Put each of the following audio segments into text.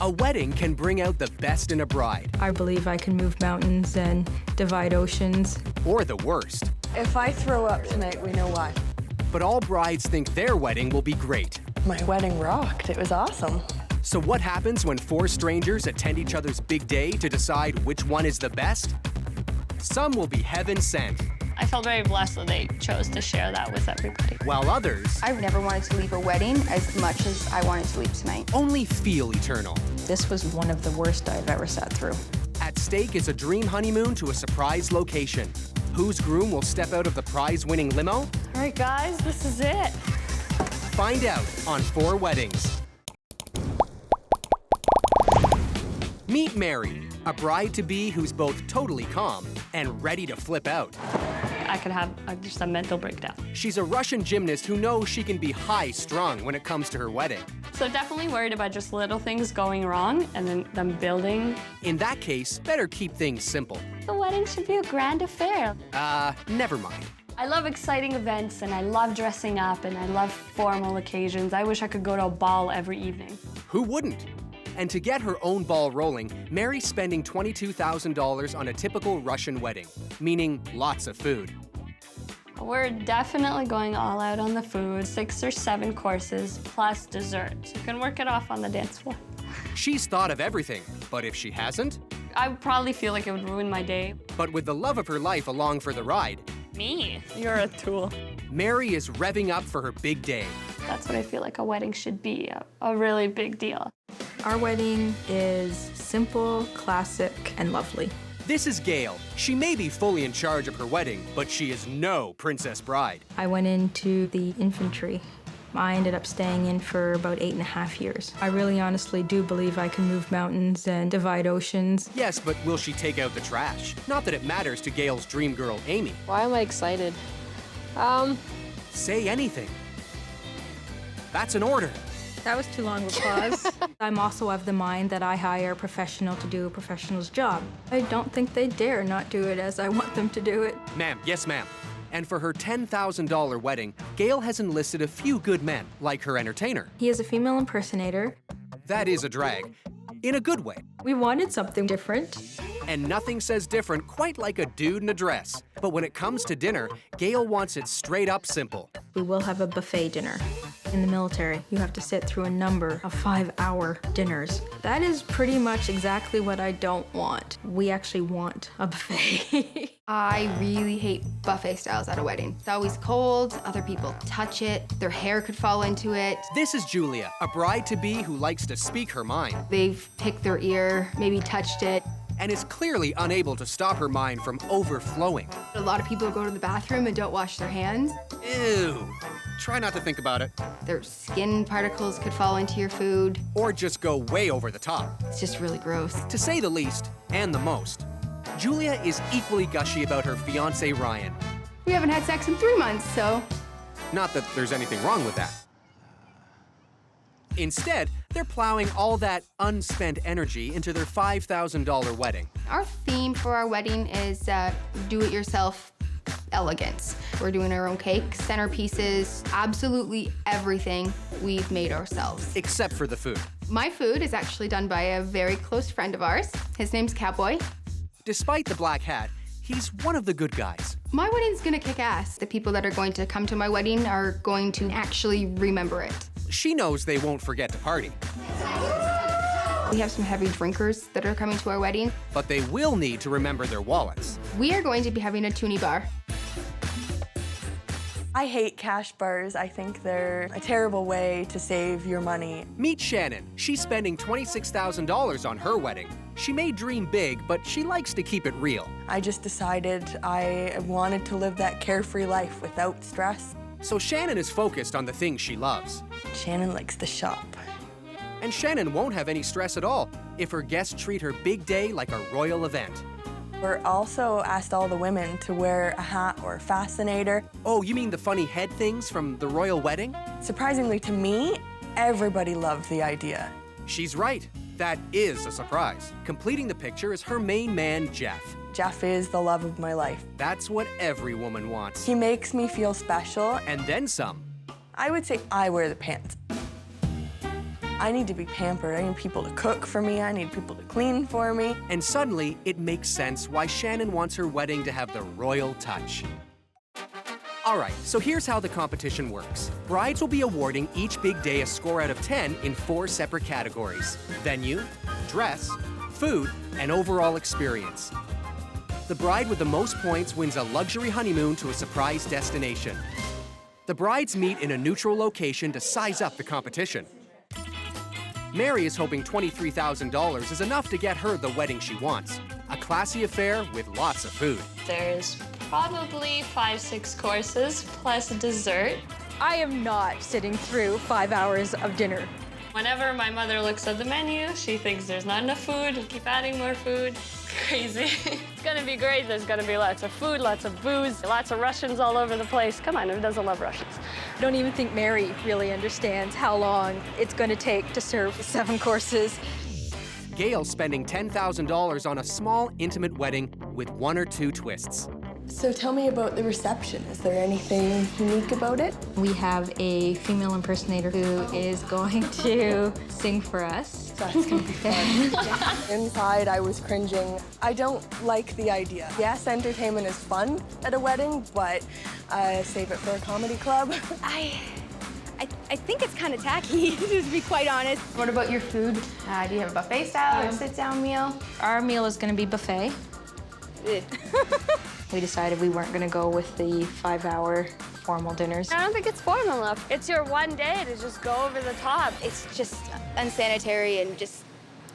A wedding can bring out the best in a bride, I believe I can move mountains and divide oceans. or the worst. If I throw up tonight, we know why. But all brides think their wedding will be great. My wedding rocked. It was awesome. So what happens when 4 strangers attend each other's big day to decide which one is the best? Some will be heaven sent, I felt very blessed that they chose to share that with everybody. while others I've never wanted to leave a wedding as much as I wanted to leave tonight. only feel eternal. This was one of the worst I've ever sat through. At stake is a dream honeymoon to a surprise location. Whose groom will step out of the prize-winning limo? All right, guys, this is it. Find out on 4 Weddings. Meet Mary, a bride-to-be who's both totally calm and ready to flip out. I could have just a mental breakdown. She's a Russian gymnast who knows she can be high-strung when it comes to her wedding. So definitely worried about just little things going wrong and then them building. In that case, better keep things simple. The wedding should be a grand affair. Never mind. I love exciting events and I love dressing up and I love formal occasions. I wish I could go to a ball every evening. Who wouldn't? And to get her own ball rolling, Mary's spending $22,000 on a typical Russian wedding, meaning lots of food. We're definitely going all out on the food, 6 or 7 courses plus dessert. So you can work it off on the dance floor. She's thought of everything, but if she hasn't? I would probably feel like it would ruin my day. But with the love of her life along for the ride, Me? You're a tool. Mary is revving up for her big day. That's what I feel like a wedding should be, a really big deal. Our wedding is simple, classic, and lovely. This is Gayle. She may be fully in charge of her wedding, but she is no princess bride. I went into the infantry. I ended up staying in for about 8.5 years. I really honestly do believe I can move mountains and divide oceans. Yes, but will she take out the trash? Not that it matters to Gayle's dream girl, Amy. Why am I excited? Say anything. That's an order. That was too long of a pause. I'm also of the mind that I hire a professional to do a professional's job. I don't think they dare not do it as I want them to do it. Ma'am, yes ma'am. And for her $10,000 wedding, Gayle has enlisted a few good men, like her entertainer. He is a female impersonator. That is a drag. In a good way. We wanted something different. And nothing says different quite like a dude in a dress. But when it comes to dinner, Gayle wants it straight up simple. We will have a buffet dinner. In the military, you have to sit through a number of 5-hour dinners. That is pretty much exactly what I don't want. We actually want a buffet. I really hate buffet styles at a wedding. It's always cold, other people touch it, their hair could fall into it. This is Julia, a bride-to-be who likes to speak her mind. They've picked their ear, maybe touched it. And is clearly unable to stop her mind from overflowing. A lot of people go to the bathroom and don't wash their hands. Ew. Try not to think about it. Their skin particles could fall into your food. Or just go way over the top. It's just really gross. To say the least, and the most. Julia is equally gushy about her fiancé Ryan. We haven't had sex in 3 months, so. Not that there's anything wrong with that. Instead, they're plowing all that unspent energy into their $5,000 wedding. Our theme for our wedding is do-it-yourself elegance. We're doing our own cakes, centerpieces, absolutely everything we've made ourselves. Except for the food. My food is actually done by a very close friend of ours. His name's Cowboy. Despite the black hat, he's one of the good guys. My wedding's gonna kick ass. The people that are going to come to my wedding are going to actually remember it. She knows they won't forget to party. We have some heavy drinkers that are coming to our wedding. But they will need to remember their wallets. We are going to be having a toonie bar. I hate cash bars. I think they're a terrible way to save your money. Meet Shannon. She's spending $26,000 on her wedding. She may dream big, but she likes to keep it real. I just decided I wanted to live that carefree life without stress. So Shannon is focused on the things she loves. Shannon likes to shop. And Shannon won't have any stress at all if her guests treat her big day like a royal event. We're also asked all the women to wear a hat or a fascinator. Oh, you mean the funny head things from the royal wedding? Surprisingly to me, everybody loved the idea. She's right. That is a surprise. Completing the picture is her main man, Jeff. Jeff is the love of my life. That's what every woman wants. He makes me feel special. And then some. I would say I wear the pants. I need to be pampered. I need people to cook for me. I need people to clean for me. And suddenly, it makes sense why Shannon wants her wedding to have the royal touch. All right, so here's how the competition works. Brides will be awarding each big day a score out of 10 in 4 separate categories: venue, dress, food, and overall experience. The bride with the most points wins a luxury honeymoon to a surprise destination. The brides meet in a neutral location to size up the competition. Mary is hoping $23,000 is enough to get her the wedding she wants. A classy affair with lots of food. There's probably 5-6 courses plus dessert. I am not sitting through 5 hours of dinner. Whenever my mother looks at the menu, she thinks there's not enough food, we'll keep adding more food. Crazy. It's gonna be great. There's gonna be lots of food, lots of booze, lots of Russians all over the place. Come on, who doesn't love Russians? I don't even think Mary really understands how long it's going to take to serve 7 courses. Gayle spending $10,000 on a small, intimate wedding with 1 or 2 twists. So tell me about the reception. Is there anything unique about it? We have a female impersonator who is going to sing for us. That's gonna be fun. Inside, I was cringing. I don't like the idea. Yes, entertainment is fun at a wedding, but save it for a comedy club. I think it's kind of tacky, to be quite honest. What about your food? Do you have a buffet style or sit-down meal? Our meal is going to be buffet. We decided we weren't going to go with the 5-hour formal dinners. I don't think it's formal enough. It's your one day to just go over the top. It's just unsanitary and just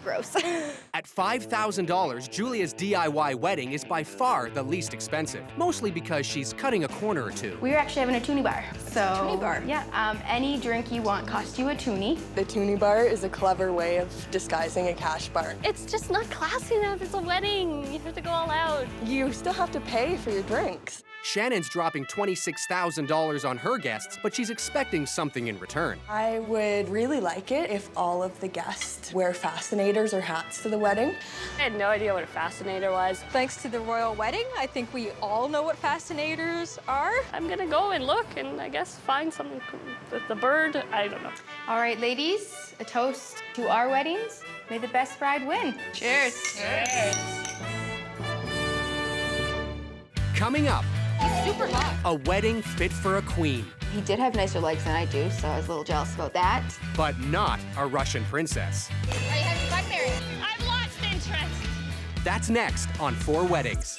gross. At $5,000, Julia's DIY wedding is by far the least expensive, mostly because she's cutting a corner or two. We're actually having a toonie bar. So, Toonie bar? Yeah, any drink you want costs you a toonie. The toonie bar is a clever way of disguising a cash bar. It's just not classy enough. It's a wedding. You have to go all out. You still have to pay for your drinks. Shannon's dropping $26,000 on her guests, but she's expecting something in return. I would really like it if all of the guests wear fascinators or hats to the wedding. I had no idea what a fascinator was. Thanks to the royal wedding, I think we all know what fascinators are. I'm gonna go and look and I guess find something with the bird. I don't know. All right, ladies, a toast to our weddings. May the best bride win. Cheers. Cheers. Coming up, He's super hot. a wedding fit for a queen, He did have nicer legs than I do, so I was a little jealous about that. but not a Russian princess. Are you having fun, Mary? I've lost interest. That's next on 4 Weddings.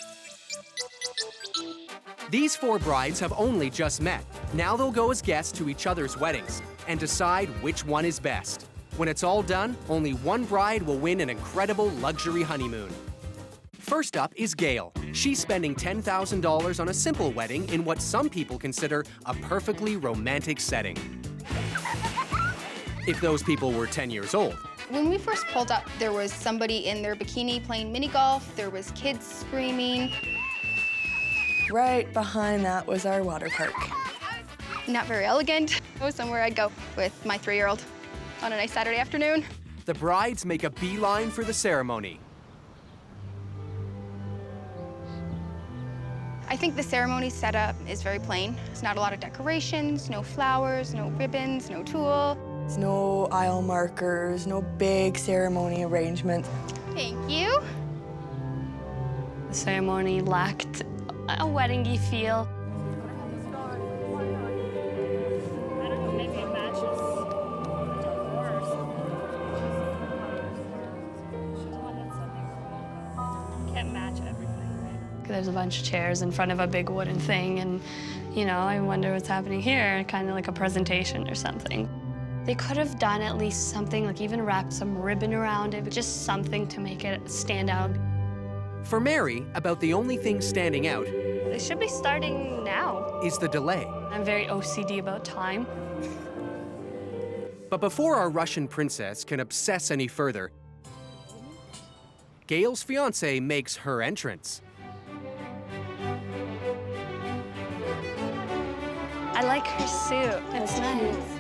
These 4 brides have only just met. Now they'll go as guests to each other's weddings and decide which one is best. When it's all done, only one bride will win an incredible luxury honeymoon. First up is Gayle. She's spending $10,000 on a simple wedding in what some people consider a perfectly romantic setting. If those people were 10 years old. When we first pulled up, there was somebody in their bikini playing mini golf. There was kids screaming. Right behind that was our water park. Not very elegant. It was somewhere I'd go with my 3-year-old on a nice Saturday afternoon. The brides make a beeline for the ceremony. I think the ceremony setup is very plain. There's not a lot of decorations, no flowers, no ribbons, no tulle. There's no aisle markers, no big ceremony arrangements. Thank you. The ceremony lacked a wedding-y feel. I don't know, maybe it matches can't match everything, right? There's a bunch of chairs in front of a big wooden thing, and, you know, I wonder what's happening here, kind of like a presentation or something. They could have done at least something, like even wrapped some ribbon around it, but just something to make it stand out. For Mary, about the only thing standing out They should be starting now. is the delay. I'm very OCD about time. But before our Russian princess can obsess any further, Gayle's fiancé makes her entrance. I like her suit. It's nice.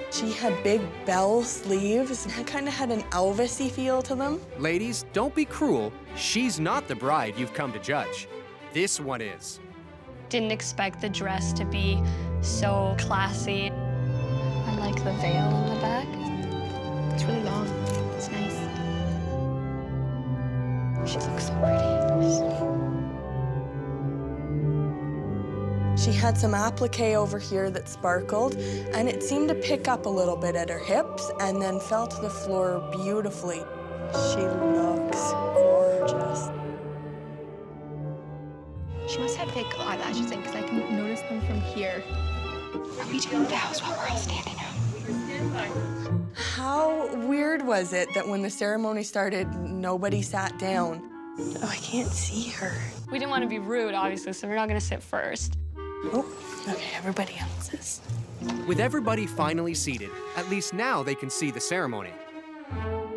She had big bell sleeves. It kind of had an Elvis-y feel to them. Ladies, don't be cruel. She's not the bride you've come to judge. This one is. Didn't expect the dress to be so classy. I like the veil in the back. It's It's really long. It's nice. She looks so pretty. She had some applique over here that sparkled, and it seemed to pick up a little bit at her hips and then fell to the floor beautifully. She looks gorgeous. She must have fake eyelashes in because I can notice them from here. Are we doing vows while we're all standing out? How weird was it that when the ceremony started, nobody sat down? Oh, I can't see her. We didn't want to be rude, obviously, so we're not going to sit first. Oh, okay, everybody else is. With everybody finally seated, at least now they can see the ceremony.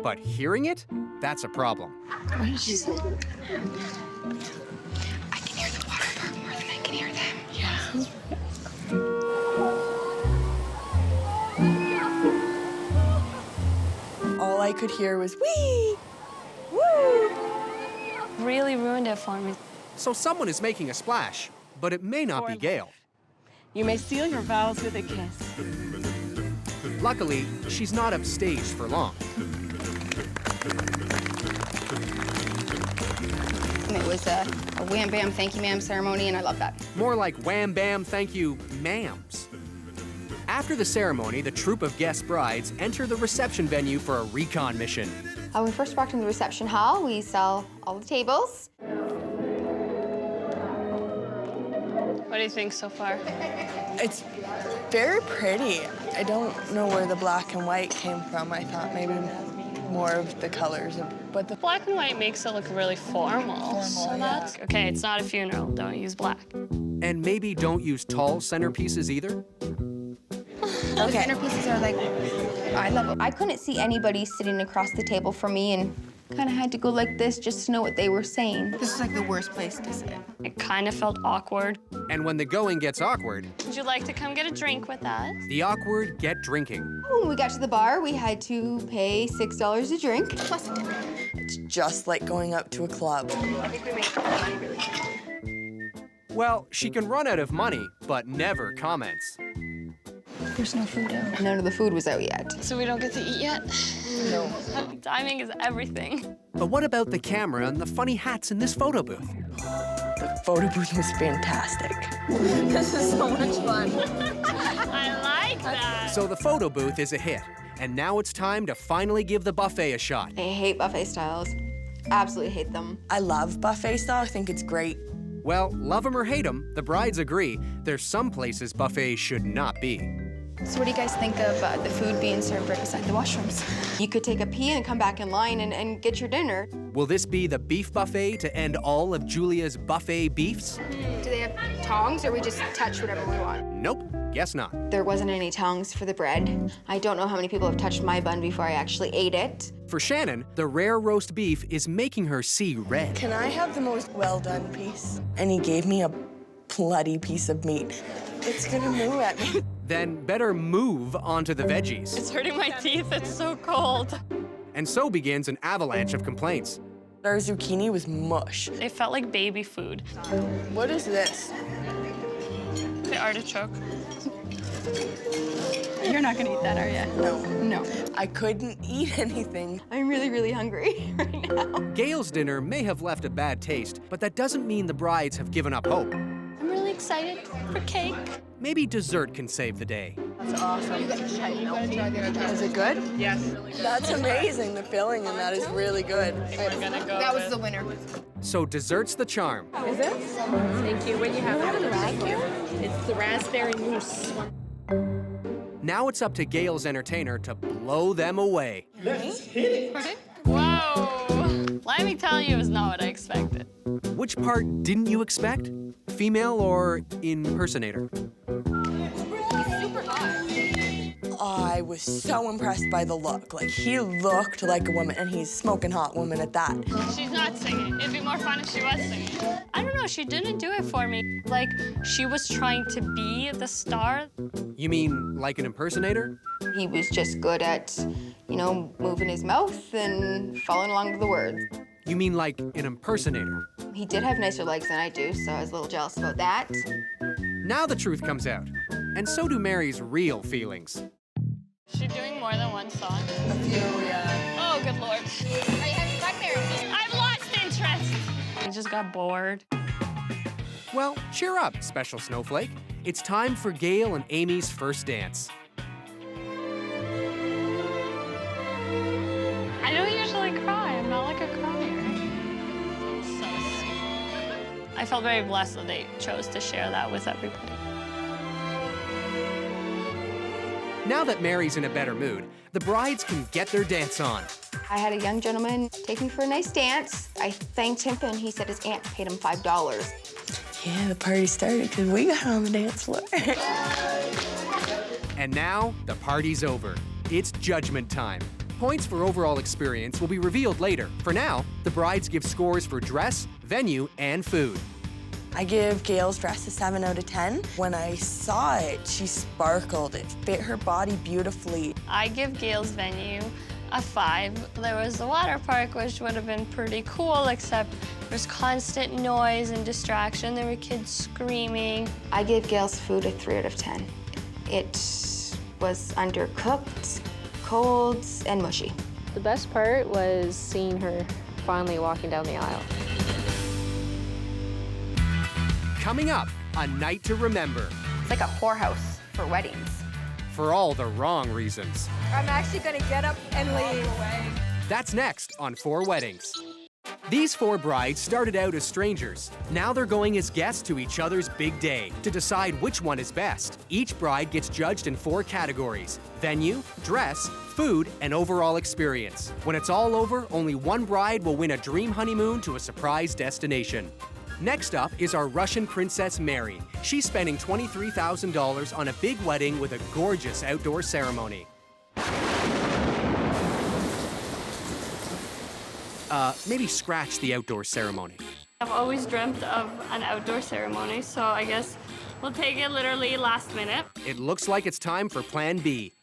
But hearing it, that's a problem. What did she say? I can hear the waterpark more than I can hear them. Yeah. All I could hear was wee, woo. Really ruined it for me. So someone is making a splash, but it may not be Gayle. You may seal your vows with a kiss. Luckily, she's not upstaged for long. And it was a wham bam thank you ma'am ceremony, and I love that. More like wham bam thank you ma'ams. After the ceremony, the troupe of guest brides enter the reception venue for a recon mission. When we first walked in the reception hall, we saw all the tables. What do you think so far? It's very pretty. I don't know where the black and white came from. I thought maybe more of the colors, but the Black and white makes it look really formal. That's okay. It's not a funeral. Don't use black. And maybe don't use tall centerpieces either. The centerpieces are like eye level. I couldn't see anybody sitting across the table from me and kind of had to go like this just to know what they were saying. This is like the worst place to sit. It kind of felt awkward. And when the going gets awkward, Would you like to come get a drink with us? the awkward get drinking. When we got to the bar, we had to pay $6 a drink. Plus a tip. it's just like going out to a club. I think we made money really. Well, she can run out of money, but never comments. There's no food out. None of the food was out yet. So we don't get to eat yet? No. Timing is everything. But what about the camera and the funny hats in this photo booth? The photo booth was fantastic. This is so much fun. I like that. So the photo booth is a hit, and now it's time to finally give the buffet a shot. I hate buffet styles. Absolutely hate them. I love buffet style. I think it's great. Well, love 'em or hate 'em, the brides agree there's some places buffets should not be. So what do you guys think of the food being served right beside the washrooms? You could take a pee and come back in line and get your dinner. Will this be the beef buffet to end all of Julia's buffet beefs? Do they have tongs, or we just touch whatever we want? Nope, guess not. There wasn't any tongs for the bread. I don't know how many people have touched my bun before I actually ate it. For Shannon, the rare roast beef is making her see red. Can I have the most well-done piece? And he gave me a bloody piece of meat. It's gonna move at me. Then better move onto the veggies. It's hurting my teeth. It's so cold. And so begins an avalanche of complaints. Our zucchini was mush. It felt like baby food. What is this? The artichoke. You're not gonna eat that, are you? No. No. I couldn't eat anything. I'm really, really hungry right now. Gayle's dinner may have left a bad taste, but that doesn't mean the brides have given up hope. I'm really excited for cake. Maybe dessert can save the day. That's awesome. Is it good? Yes. That's amazing. The filling in that is really good. That was the winner. So dessert's the charm. Is it? Thank you. What do you have? Thank you. It's the raspberry mousse. Now it's up to Gayle's entertainer to blow them away. Whoa. Let me tell you, it was not what I expected. Which part didn't you expect? Female or impersonator? I was so impressed by the look. Like, he looked like a woman, and he's smoking hot woman at that. She's not singing. It'd be more fun if she was singing. I don't know, she didn't do it for me. Like, she was trying to be the star. You mean like an impersonator? He was just good at, moving his mouth and following along with the words. You mean like an impersonator? He did have nicer legs than I do, so I was a little jealous about that. Now the truth comes out. And so do Mary's real feelings. Is she doing more than one song? A few, yeah. Oh, good Lord. Have you got married? I've lost interest. I just got bored. Well, cheer up, special snowflake. It's time for Gayle and Amy's first dance. I don't usually cry. I'm not like a crier. So sweet. I felt very blessed that they chose to share that with everybody. Now that Mary's in a better mood, the brides can get their dance on. I had a young gentleman take me for a nice dance. I thanked him, and he said his aunt paid him $5. Yeah, the party started because we got on the dance floor. And now, the party's over. It's judgment time. Points for overall experience will be revealed later. For now, the brides give scores for dress, venue, and food. I give Gayle's dress a 7 out of 10. When I saw it, she sparkled. It fit her body beautifully. I give Gayle's venue a 5. There was the water park, which would have been pretty cool, except there's constant noise and distraction. There were kids screaming. I gave Gayle's food a 3 out of 10. It was undercooked, cold, and mushy. The best part was seeing her finally walking down the aisle. Coming up, a night to remember. It's like a whorehouse for weddings. For all the wrong reasons. I'm actually gonna get up and leave. That's next on 4 Weddings. These 4 brides started out as strangers. Now they're going as guests to each other's big day to decide which one is best. Each bride gets judged in 4 categories: venue, dress, food, and overall experience. When it's all over, only one bride will win a dream honeymoon to a surprise destination. Next up is our Russian princess Mary. She's spending $23,000 on a big wedding with a gorgeous outdoor ceremony. Maybe scratch the outdoor ceremony. I've always dreamt of an outdoor ceremony, so I guess we'll take it literally last minute. It looks like it's time for Plan B.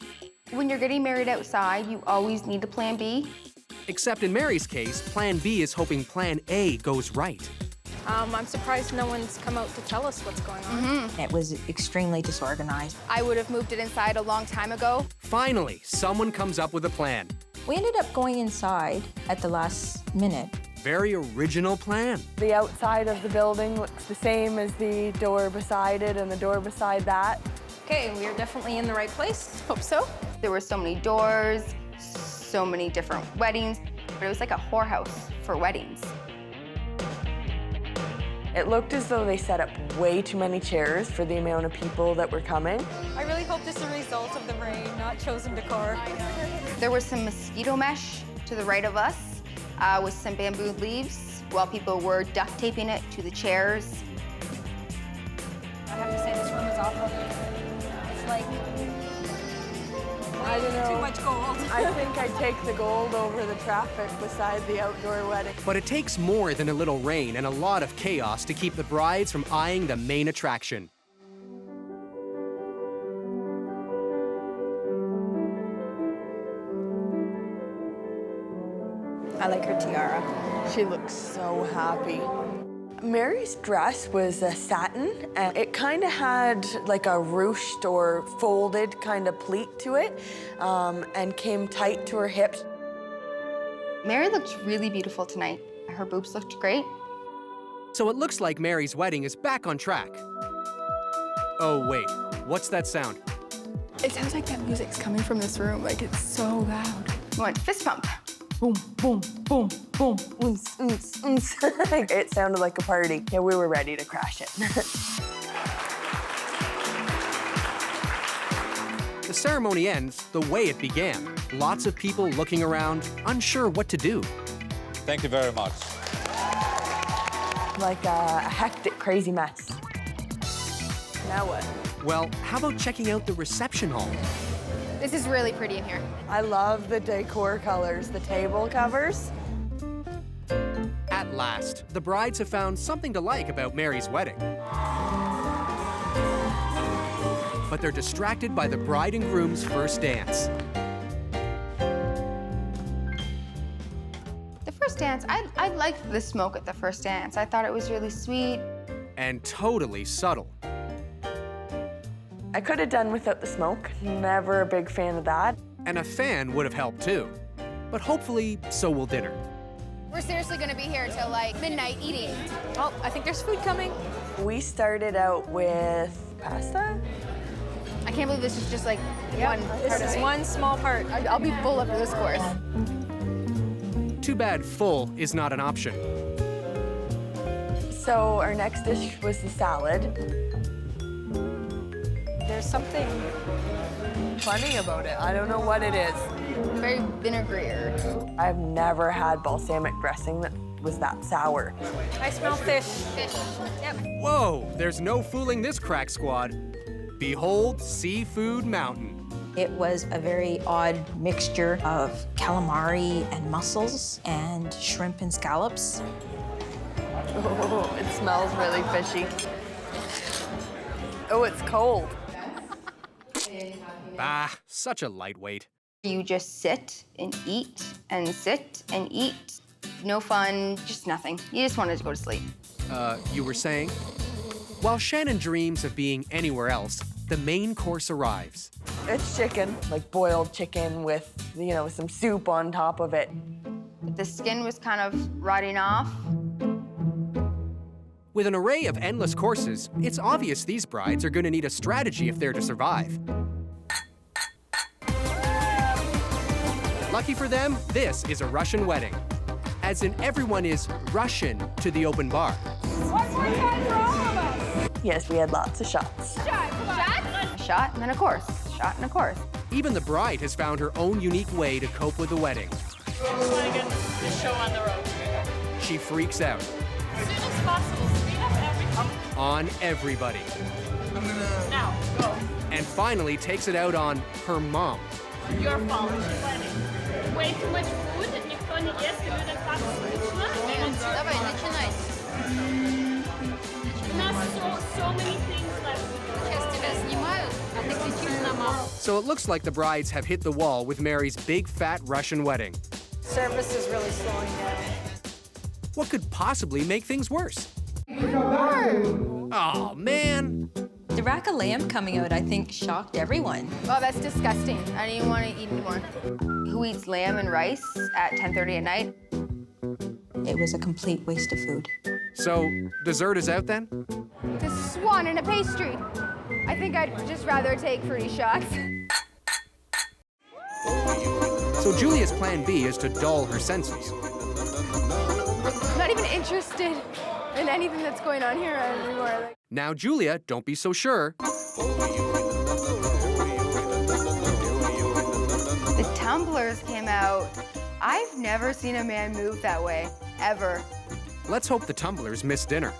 When you're getting married outside, you always need a plan B. Except in Mary's case, Plan B is hoping Plan A goes right. I'm surprised no one's come out to tell us what's going on. It was extremely disorganized. I would have moved it inside a long time ago. Finally, someone comes up with a plan. We ended up going inside at the last minute. Very original plan. The outside of the building looks the same as the door beside it and the door beside that. Okay, we're definitely in the right place. Hope so. There were so many doors, so many different weddings. It was like a whorehouse for weddings. It looked as though they set up way too many chairs for the amount of people that were coming. I really hope this is a result of the rain, not chosen decor. There was some mosquito mesh to the right of us with some bamboo leaves while people were duct taping it to the chairs. I have to say this room is awful. It's like I don't know. too much gold. I think I'd take the gold over the traffic beside the outdoor wedding. But it takes more than a little rain and a lot of chaos to keep the brides from eyeing the main attraction. I like her tiara. She looks so happy. Mary's dress was a satin, and it kind of had like a ruched or folded kind of pleat to it, and came tight to her hips. Mary looked really beautiful tonight. Her boobs looked great. So it looks like Mary's wedding is back on track. Oh wait, what's that sound? It sounds like that music's coming from this room, like it's so loud. You want fist pump? Boom, boom, boom, boom. Oons, oons, oons. It sounded like a party. Yeah, we were ready to crash it. The ceremony ends the way it began. Lots of people looking around, unsure what to do. Thank you very much. Like a hectic, crazy mess. Now what? Well, how about checking out the reception hall? This is really pretty in here. I love the decor colors, the table covers. At last, the brides have found something to like about Mary's wedding. But they're distracted by the bride and groom's first dance. The first dance, I liked the smoke at the first dance. I thought it was really sweet. And totally subtle. I could have done without the smoke. Never a big fan of that. And a fan would have helped too. But hopefully, so will dinner. We're seriously gonna be here till like midnight eating. Oh, I think there's food coming. We started out with pasta. I can't believe this is just like one part This of is it. one small part. I'll be full after this course. Too bad full is not an option. So our next dish was the salad. There's something Funny about it. I don't know what it is. Very vinegary. I've never had balsamic dressing that was that sour. I smell fish. Yep. Whoa, there's no fooling this crack squad. Behold Seafood Mountain. It was a very odd mixture of calamari and mussels and shrimp and scallops. Oh, it smells really fishy. Oh, it's cold. Ah, such a lightweight. You just sit and eat and sit and eat. No fun, just nothing. You just wanted to go to sleep. You were saying? While Shannon dreams of being anywhere else, the main course arrives. It's chicken, like boiled chicken with, some soup on top of it. The skin was kind of rotting off. With an array of endless courses, it's obvious these brides are going to need a strategy if they're to survive. Lucky for them, this is a Russian wedding. As in, everyone is Russian to the open bar. One more time for all of us. Yes, we had lots of shots. A shot and then a course. Shot and a course. Even the bride has found her own unique way to cope with the wedding. We just want to get the show on the road. She freaks out As soon as possible, speed up everything. on everybody. Now, go. And finally takes it out on her mom. Your fault. Way too much food. Никто не ест, и людям так скучно. Давай, начинай. У нас so many things left. Сейчас тебя снимают, а ты кричишь на маму. So it looks like the brides have hit the wall with Mary's big fat Russian wedding. Service is really slowing down. What could possibly make things worse? Oh man. The rack of lamb coming out, I think, shocked everyone. Oh, that's disgusting. I don't even want to eat anymore. Who eats lamb and rice at 10:30 at night? It was a complete waste of food. So dessert is out then? The swan and a pastry. I think I'd just rather take fruity shots. So Julia's plan B is to dull her senses. I'm not even interested in anything that's going on here anymore. Now Julia, don't be so sure. The tumblers came out. I've never seen a man move that way, ever. Let's hope the tumblers miss dinner.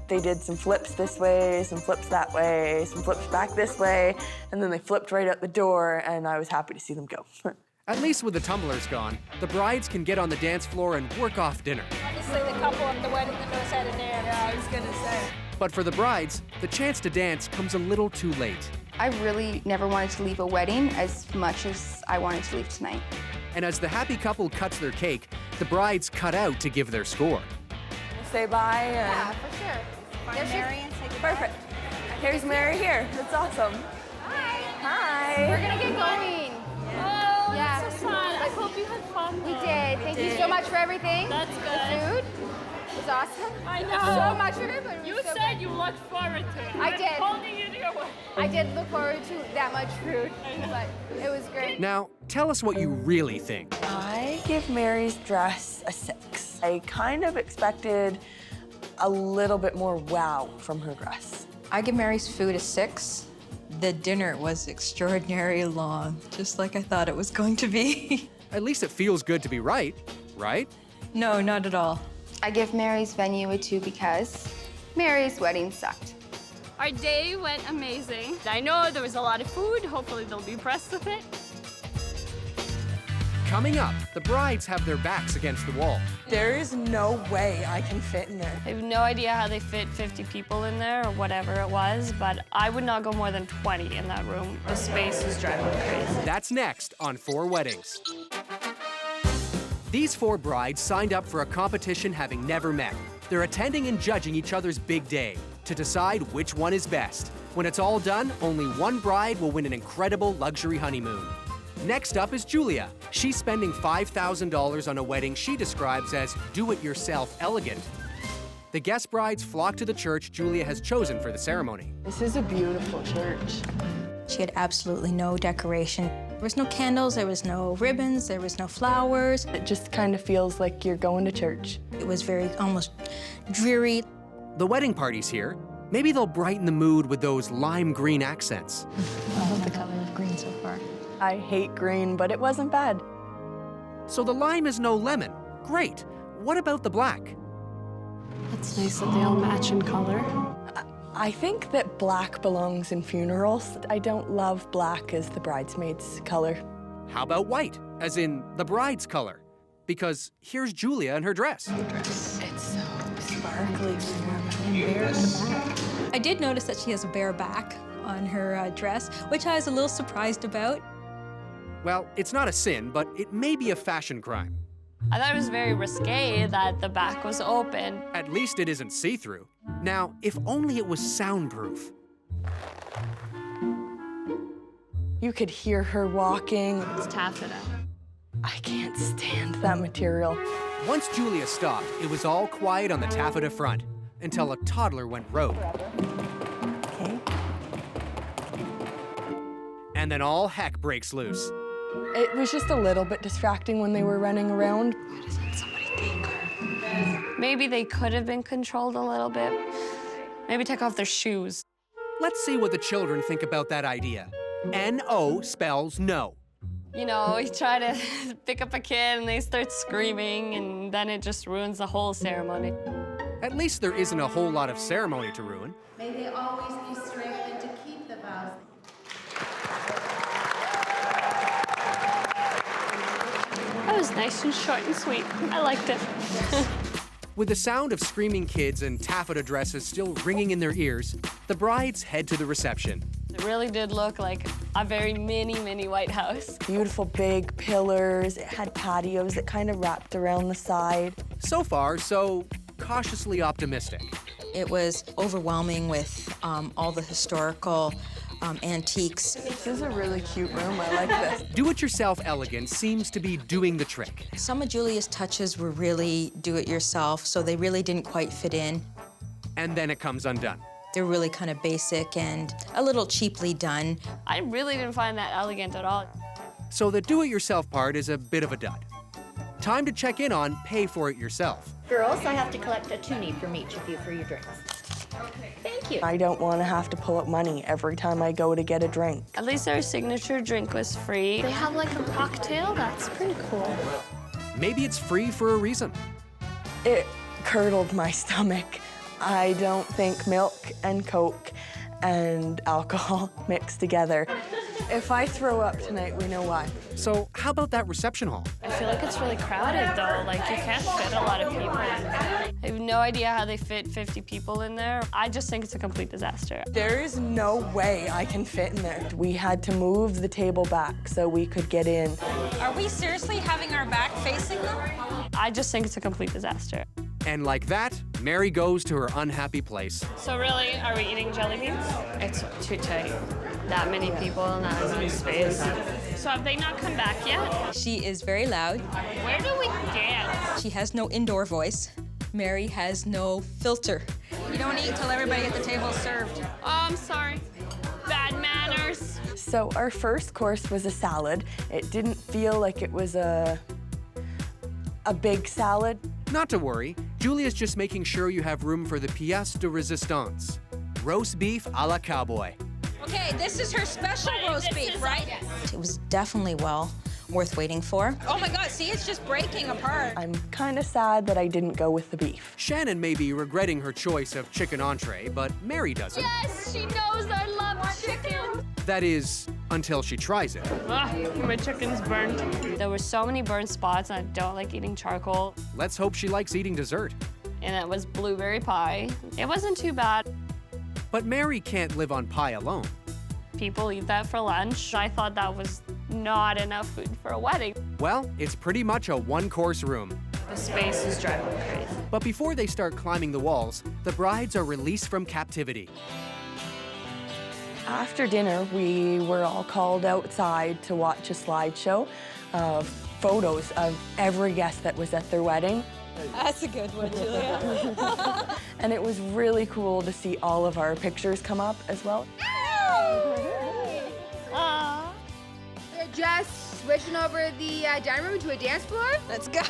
They did some flips this way, some flips that way, some flips back this way, and then they flipped right out the door, and I was happy to see them go. At least with the tumblers gone, the brides can get on the dance floor and work off dinner. Obviously, the couple at the wedding that knows how to dance. Yeah, I was gonna say. But for the brides, the chance to dance comes a little too late. I really never wanted to leave a wedding as much as I wanted to leave tonight. And as the happy couple cuts their cake, the brides cut out to give their score. Say bye. Yeah, for sure. There's Mary and say goodbye. Perfect. Here's Mary here. That's awesome. Hi. Hi. We're gonna get going. Oh, Yeah. that's so fun. I hope you had fun. We did. Thank you so much for everything. That's The good. food was awesome. I know. So much of it, but it You was so said good. you looked forward to it. I I'm did. holding you to your word. I did look forward to that much food, but it was great. Now, tell us what you really think. I give Mary's dress a 6. I kind of expected a little bit more wow from her dress. I give Mary's food a 6. The dinner was extraordinarily long, just like I thought it was going to be. At least it feels good to be right, right? No, not at all. I give Mary's venue a 2 because Mary's wedding sucked. Our day went amazing. I know there was a lot of food. Hopefully they'll be impressed with it. Coming up, the brides have their backs against the wall. There is no way I can fit in there. I have no idea how they fit 50 people in there or whatever it was, but I would not go more than 20 in that room. The space is driving me crazy. That's next on 4 Weddings. These 4 brides signed up for a competition having never met. They're attending and judging each other's big day to decide which one is best. When it's all done, only one bride will win an incredible luxury honeymoon. Next up is Julia. She's spending $5,000 on a wedding she describes as do-it-yourself elegant. The guest brides flock to the church Julia has chosen for the ceremony. This is a beautiful church. She had absolutely no decoration. There was no candles, there was no ribbons, there was no flowers. It just kind of feels like you're going to church. It was very almost dreary. The wedding party's here. Maybe they'll brighten the mood with those lime green accents. I love the color of green so far. I hate green, but it wasn't bad. So the lime is no lemon. Great. What about the black? It's nice that they all match in color. I think that black belongs in funerals. I don't love black as the bridesmaid's color. How about white, as in the bride's color? Because here's Julia in her dress. It's so sparkly. I did notice that she has a bare back on her dress, which I was a little surprised about. Well, it's not a sin, but it may be a fashion crime. I thought it was very risque that the back was open. At least it isn't see-through. Now, if only it was soundproof. You could hear her walking. It's taffeta. I can't stand that material. Once Julia stopped, it was all quiet on the taffeta front until a toddler went rogue. Okay. And then all heck breaks loose. It was just a little bit distracting when they were running around. Maybe they could have been controlled a little bit. Maybe take off their shoes. Let's see what the children think about that idea. N-O spells no. You know, you try to pick up a kid and they start screaming and then it just ruins the whole ceremony. At least there isn't a whole lot of ceremony to ruin. May they always be strengthened to keep the vows. That was nice and short and sweet. I liked it. With the sound of screaming kids and taffeta dresses still ringing in their ears, the brides head to the reception. It really did look like a very mini White House. Beautiful big pillars. It had patios that kind of wrapped around the side. So far, so cautiously optimistic. It was overwhelming with all the historical antiques. This is a really cute room. I like this. Do-it-yourself elegance seems to be doing the trick. Some of Julia's touches were really do-it-yourself, so they really didn't quite fit in. And then it comes undone. They're really kind of basic and a little cheaply done. I really didn't find that elegant at all. So the do-it-yourself part is a bit of a dud. Time to check in on pay for it yourself. Girls, I have to collect a toonie from each of you for your drinks. Thank you. I don't want to have to pull up money every time I go to get a drink. At least our signature drink was free. They have like a cocktail. That's pretty cool. Maybe it's free for a reason. It curdled my stomach. I don't think milk and Coke and alcohol mixed together. If I throw up tonight, we know why. So how about that reception hall? I feel like it's really crowded though. Like you can't fit a lot of people in there. I have no idea how they fit 50 people in there. I just think it's a complete disaster. There is no way I can fit in there. We had to move the table back so we could get in. Are we seriously having our back facing them? I just think it's a complete disaster. And like that, Mary goes to her unhappy place. So really, are we eating jelly beans? It's too tight. That many people and not as much space. So have they not come back yet? She is very loud. Where do we dance? She has no indoor voice. Mary has no filter. You don't eat till everybody at the table is served. Oh, I'm sorry. Bad manners. So our first course was a salad. It didn't feel like it was a big salad. Not to worry, Julia's just making sure you have room for the pièce de résistance. Roast beef à la cowboy. Okay, this is her special roast beef, right? It was definitely well worth waiting for. Oh my God, see, it's just breaking apart. I'm kind of sad that I didn't go with the beef. Shannon may be regretting her choice of chicken entree, but Mary doesn't. Yes, she knows I love chicken. That is, until she tries it. My chicken's burnt. There were so many burnt spots, and I don't like eating charcoal. Let's hope she likes eating dessert. And it was blueberry pie. It wasn't too bad. But Mary can't live on pie alone. People eat that for lunch. I thought that was not enough food for a wedding. Well, it's pretty much a one-course room. The space is driving me crazy. But before they start climbing the walls, the brides are released from captivity. After dinner, we were all called outside to watch a slideshow of photos of every guest that was at their wedding. That's a good one, Julia. And it was really cool to see all of our pictures come up as well. They're just switching over the dining room to a dance floor. Let's go.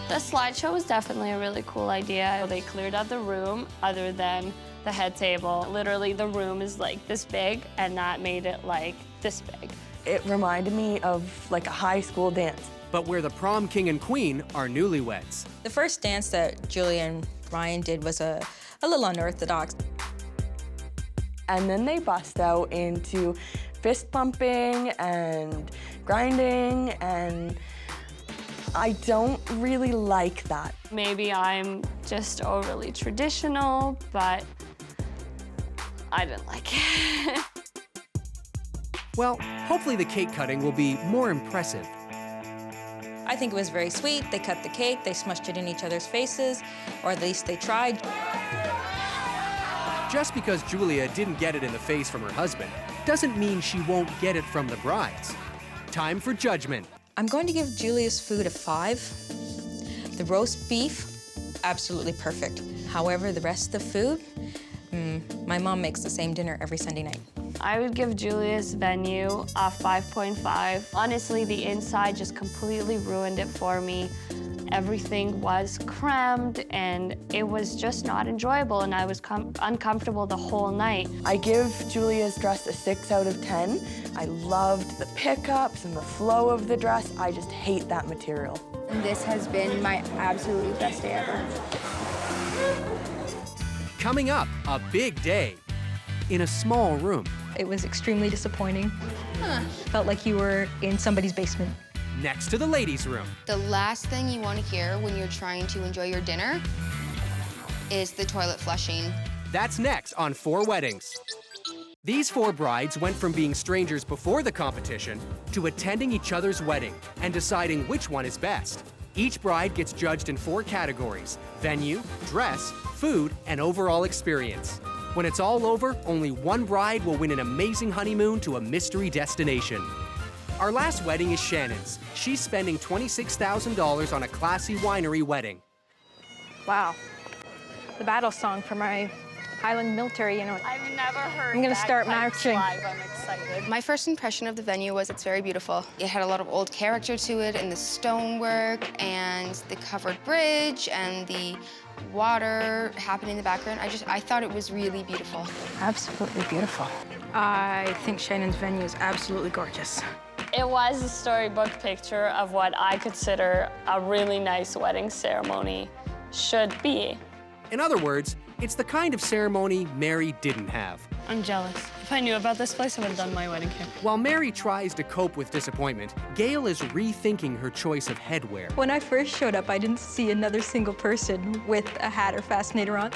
The slideshow was definitely a really cool idea. They cleared out the room other than the head table. Literally, the room is like this big, and that made it like this big. It reminded me of like a high school dance. But where the prom king and queen are newlyweds. The first dance that Julia and Ryan did was a little unorthodox. And then they bust out into fist bumping and grinding, and I don't really like that. Maybe I'm just overly traditional, but I didn't like it. Well, hopefully the cake cutting will be more impressive. I think it was very sweet. They cut the cake, they smushed it in each other's faces, or at least they tried. Just because Julia didn't get it in the face from her husband doesn't mean she won't get it from the brides. Time for judgment. I'm going to give Julia's food a 5. The roast beef, absolutely perfect. However, the rest of the food, my mom makes the same dinner every Sunday night. I would give Julia's venue a 5.5. Honestly, the inside just completely ruined it for me. Everything was crammed, and it was just not enjoyable, and I was uncomfortable the whole night. I give Julia's dress a 6 out of 10. I loved the pickups and the flow of the dress. I just hate that material. And this has been my absolutely best day ever. Coming up, a big day in a small room. It was extremely disappointing. Felt like you were in somebody's basement. Next to the ladies' room. The last thing you want to hear when you're trying to enjoy your dinner is the toilet flushing. That's next on 4 Weddings. These 4 brides went from being strangers before the competition to attending each other's wedding and deciding which one is best. Each bride gets judged in 4 categories: venue, dress, food, and overall experience. When it's all over, only one bride will win an amazing honeymoon to a mystery destination. Our last wedding is Shannon's. She's spending $26,000 on a classy winery wedding. Wow. The battle song for my Highland military, you know. I've never heard I'm gonna start marching. live. I'm excited. My first impression of the venue was it's very beautiful. It had a lot of old character to it, and the stonework and the covered bridge and the water happening in the background. I thought it was really beautiful. Absolutely beautiful. I think Shannon's venue is absolutely gorgeous. It was a storybook picture of what I consider a really nice wedding ceremony should be. In other words, it's the kind of ceremony Mary didn't have. I'm jealous. If I knew about this place, I would have done my wedding here. While Mary tries to cope with disappointment, Gayle is rethinking her choice of headwear. When I first showed up, I didn't see another single person with a hat or fascinator on.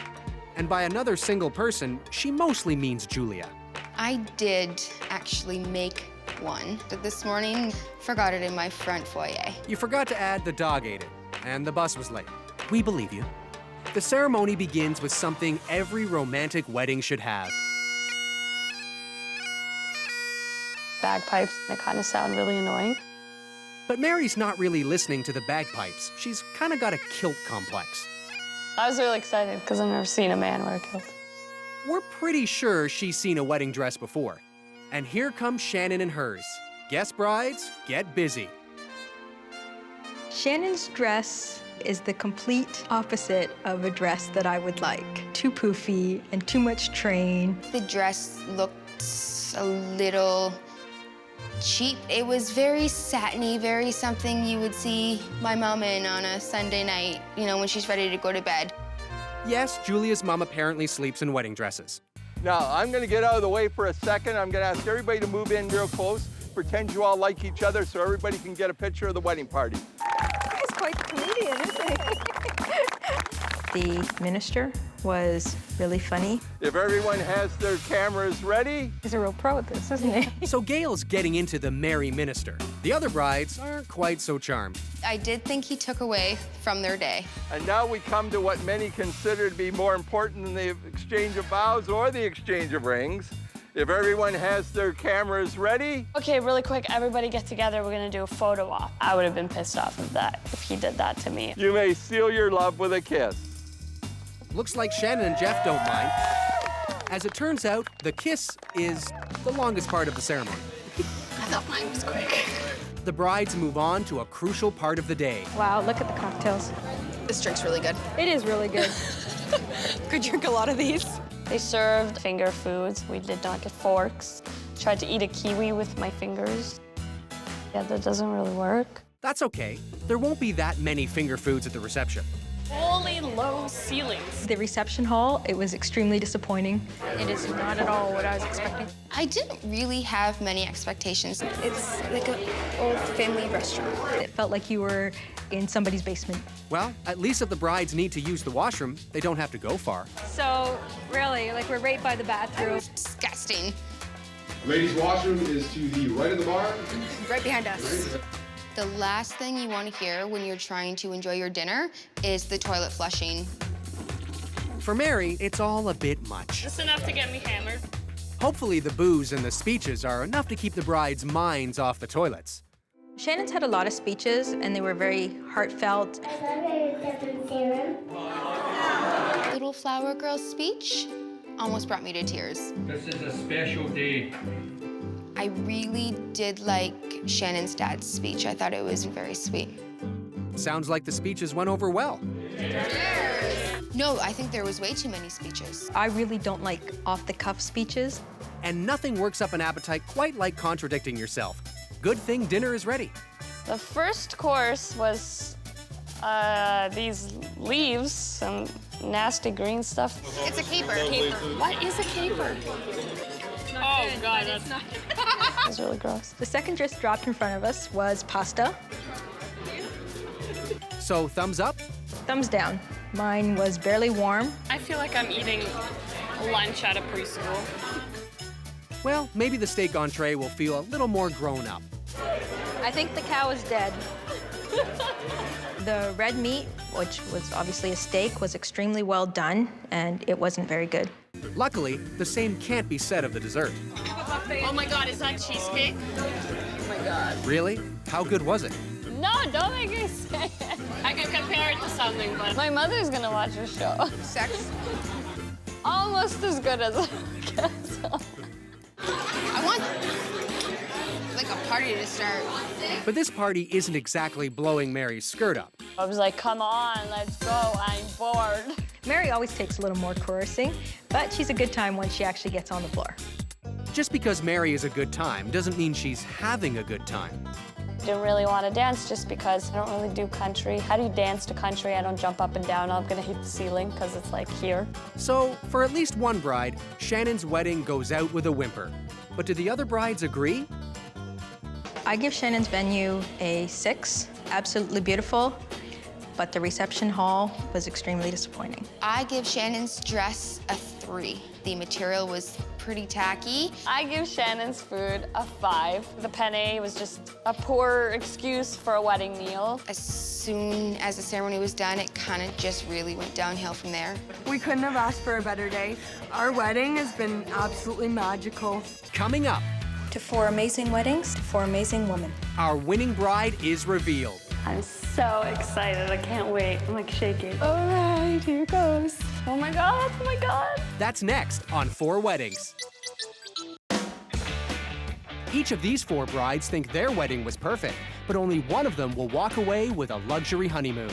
And by another single person, she mostly means Julia. I did actually make one, but this morning, forgot it in my front foyer. You forgot to add the dog ate it, and the bus was late. We believe you. The ceremony begins with something every romantic wedding should have. Bagpipes, they kind of sound really annoying. But Mary's not really listening to the bagpipes. She's kind of got a kilt complex. I was really excited because I've never seen a man wear a kilt. We're pretty sure she's seen a wedding dress before. And here comes Shannon and hers. Guest brides, get busy. Shannon's dress is the complete opposite of a dress that I would like. Too poofy and too much train. The dress looked a little cheap. It was very satiny, very something you would see my mom in on a Sunday night, you know, when she's ready to go to bed. Yes, Julia's mom apparently sleeps in wedding dresses. Now, I'm going to get out of the way for a second. I'm going to ask everybody to move in real close. Pretend you all like each other so everybody can get a picture of the wedding party. He's quite the comedian, isn't he? The minister was really funny. If everyone has their cameras ready. He's a real pro at this, isn't he? So Gayle's getting into the merry minister. The other brides aren't quite so charmed. I did think he took away from their day. And now we come to what many consider to be more important than the exchange of vows or the exchange of rings. If everyone has their cameras ready. Okay, really quick, everybody get together. We're gonna do a photo op. I would have been pissed off of that if he did that to me. You may seal your love with a kiss. Looks like Shannon and Jeff don't mind. As it turns out, the kiss is the longest part of the ceremony. I thought mine was quick. The brides move on to a crucial part of the day. Wow, look at the cocktails. This drink's really good. It is really good. Could drink a lot of these. They served finger foods. We did not get forks. Tried to eat a kiwi with my fingers. Yeah, that doesn't really work. That's okay. There won't be that many finger foods at the reception. Holy low ceilings. The reception hall, it was extremely disappointing. It is not at all what I was expecting. I didn't really have many expectations. It's like an old family restaurant. It felt like you were in somebody's basement. Well, at least if the brides need to use the washroom, they don't have to go far. So, really, like we're right by the bathroom. Disgusting. Ladies' washroom is to the right of the bar. Right behind us. The last thing you want to hear when you're trying to enjoy your dinner is the toilet flushing. For Mary, it's all a bit much. Just enough to get me hammered. Hopefully the booze and the speeches are enough to keep the brides' minds off the toilets. Shannon's had a lot of speeches, and they were very heartfelt. Little flower girl's speech almost brought me to tears. This is a special day. I really did like Shannon's dad's speech. I thought it was very sweet. Sounds like the speeches went over well. No, I think there was way too many speeches. I really don't like off-the-cuff speeches. And nothing works up an appetite quite like contradicting yourself. Good thing dinner is ready. The first course was these leaves, some nasty green stuff. It's a caper. What is a caper? Oh, God, that's not. It was really gross. The second dish dropped in front of us was pasta. So, thumbs up? Thumbs down. Mine was barely warm. I feel like I'm eating lunch at a preschool. Well, maybe the steak entree will feel a little more grown up. I think the cow is dead. The red meat, which was obviously a steak, was extremely well done, and it wasn't very good. Luckily, the same can't be said of the dessert. Oh my God, is that cheesecake? Oh my God. Really? How good was it? No, don't make me say it. I can compare it to something, but My mother's gonna watch the show. Sex. Almost as good as I want like a party to start. But this party isn't exactly blowing Mary's skirt up. I was like, come on, let's go, I'm bored. Mary always takes a little more coercing, but she's a good time once she actually gets on the floor. Just because Mary is a good time doesn't mean she's having a good time. Didn't really want to dance just because I don't really do country. How do you dance to country? I don't jump up and down. I'm gonna hit the ceiling because it's like here. So, for at least one bride, Shannon's wedding goes out with a whimper. But do the other brides agree? I give Shannon's venue a 6. Absolutely beautiful, but the reception hall was extremely disappointing. I give Shannon's dress a 3. The material was pretty tacky. I give Shannon's food a 5. The penne was just a poor excuse for a wedding meal. As soon as the ceremony was done, it kind of just really went downhill from there. We couldn't have asked for a better day. Our wedding has been absolutely magical. Coming up, To 4 amazing weddings, to 4 amazing women. our winning bride is revealed. I'm so excited. I can't wait. I'm like shaking. All right, here goes. Oh my God, oh my God. That's next on 4 Weddings. Each of these 4 brides think their wedding was perfect, but only one of them will walk away with a luxury honeymoon.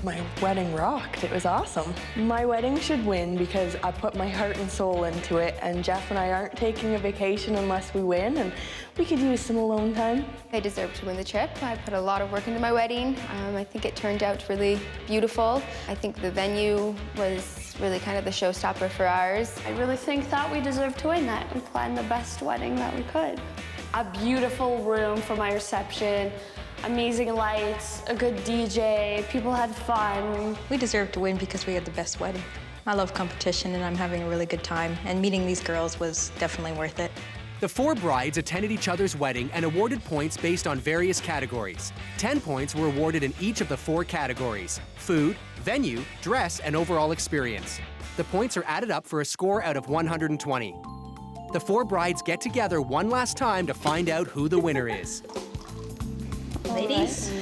My wedding rocked. It was awesome. My wedding should win because I put my heart and soul into it, and Jeff and I aren't taking a vacation unless we win, and we could use some alone time. I deserve to win the trip. I put a lot of work into my wedding. I think it turned out really beautiful. I think the venue was really kind of the showstopper for ours. I really think that we deserve to win that and plan the best wedding that we could. A beautiful room for my reception, Amazing lights, a good DJ, people had fun. We deserved to win because we had the best wedding. I love competition and I'm having a really good time, and meeting these girls was definitely worth it. The 4 brides attended each other's wedding and awarded points based on various categories. 10 points were awarded in each of the 4 categories: food, venue, dress, and overall experience. The points are added up for a score out of 120. The 4 brides get together one last time to find out who the winner is. Ladies,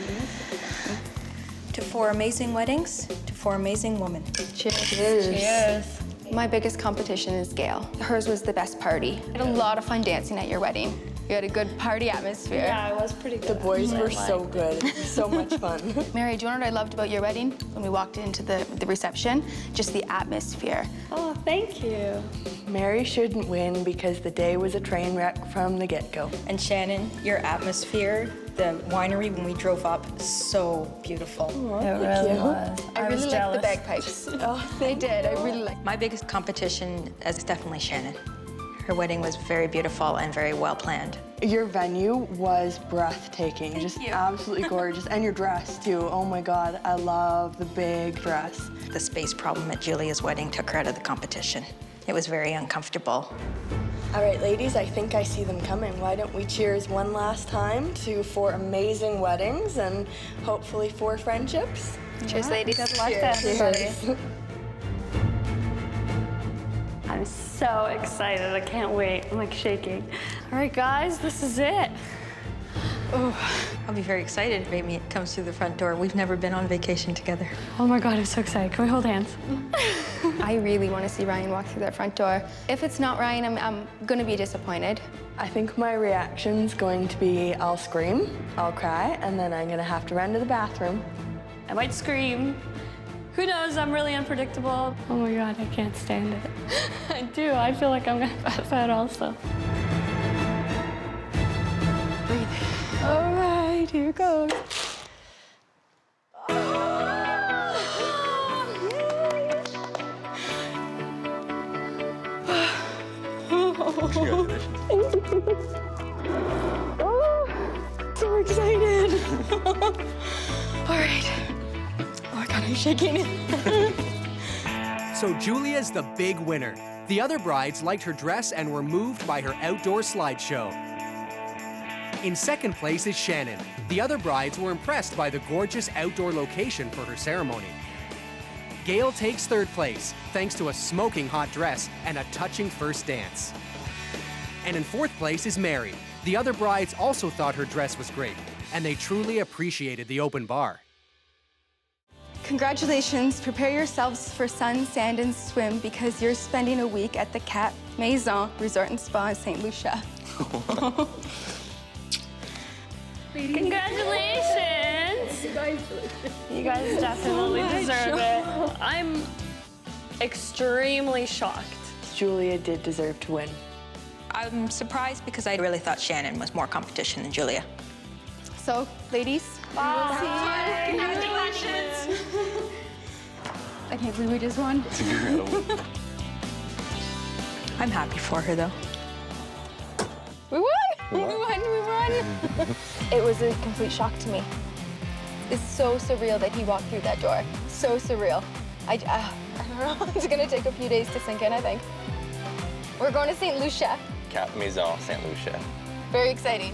to 4 amazing weddings, to 4 amazing women. Cheers. Cheers. My biggest competition is Gayle. Hers was the best party. I had a lot of fun dancing at your wedding. You had a good party atmosphere. Yeah, it was pretty good. The boys were so good. So much fun. Mary, do you know what I loved about your wedding? When we walked into the reception, just the atmosphere. Oh, thank you. Mary shouldn't win because the day was a train wreck from the get-go. And Shannon, your atmosphere, the winery when we drove up, so beautiful. It really was. I really liked the bagpipes. They did. I really liked. My biggest competition is definitely Shannon. Her wedding was very beautiful and very well planned. Your venue was breathtaking, just absolutely gorgeous. And your dress too, oh my God, I love the big dress. The space problem at Julia's wedding took her out of the competition. It was very uncomfortable. All right, ladies, I think I see them coming. Why don't we cheers one last time to 4 amazing weddings and hopefully 4 friendships? Cheers, ladies. Good luck to everybody. I'm so excited. I can't wait. I'm like shaking. All right, guys, this is it. I'll be very excited if Amy comes through the front door. We've never been on vacation together. Oh my God, I'm so excited. Can we hold hands? I really want to see Ryan walk through that front door. If it's not Ryan, I'm going to be disappointed. I think my reaction's going to be I'll scream, I'll cry, and then I'm gonna have to run to the bathroom. I might scream. Who knows? I'm really unpredictable. Oh my God, I can't stand it. I do. I feel like I'm gonna pass out also. Breathe. All right, here goes. So excited. All right. Oh my God, I'm shaking. So Julia's the big winner. The other brides liked her dress and were moved by her outdoor slideshow. In second place is Shannon. The other brides were impressed by the gorgeous outdoor location for her ceremony. Gayle takes third place, thanks to a smoking hot dress and a touching first dance. And in fourth place is Mary. The other brides also thought her dress was great, and they truly appreciated the open bar. Congratulations. Prepare yourselves for sun, sand, and swim because you're spending a week at the Cat Maison Resort and Spa in St. Lucia. Congratulations! You guys definitely deserve it. I'm extremely shocked. Julia did deserve to win. I'm surprised because I really thought Shannon was more competition than Julia. So, ladies, Bye. Congratulations. I can't believe we just won. I'm happy for her, though. We won! We won! It was a complete shock to me. It's so surreal that he walked through that door. So surreal. I don't know. It's gonna take a few days to sink in, I think. We're going to St. Lucia. Cat Maison, St. Lucia. Very exciting.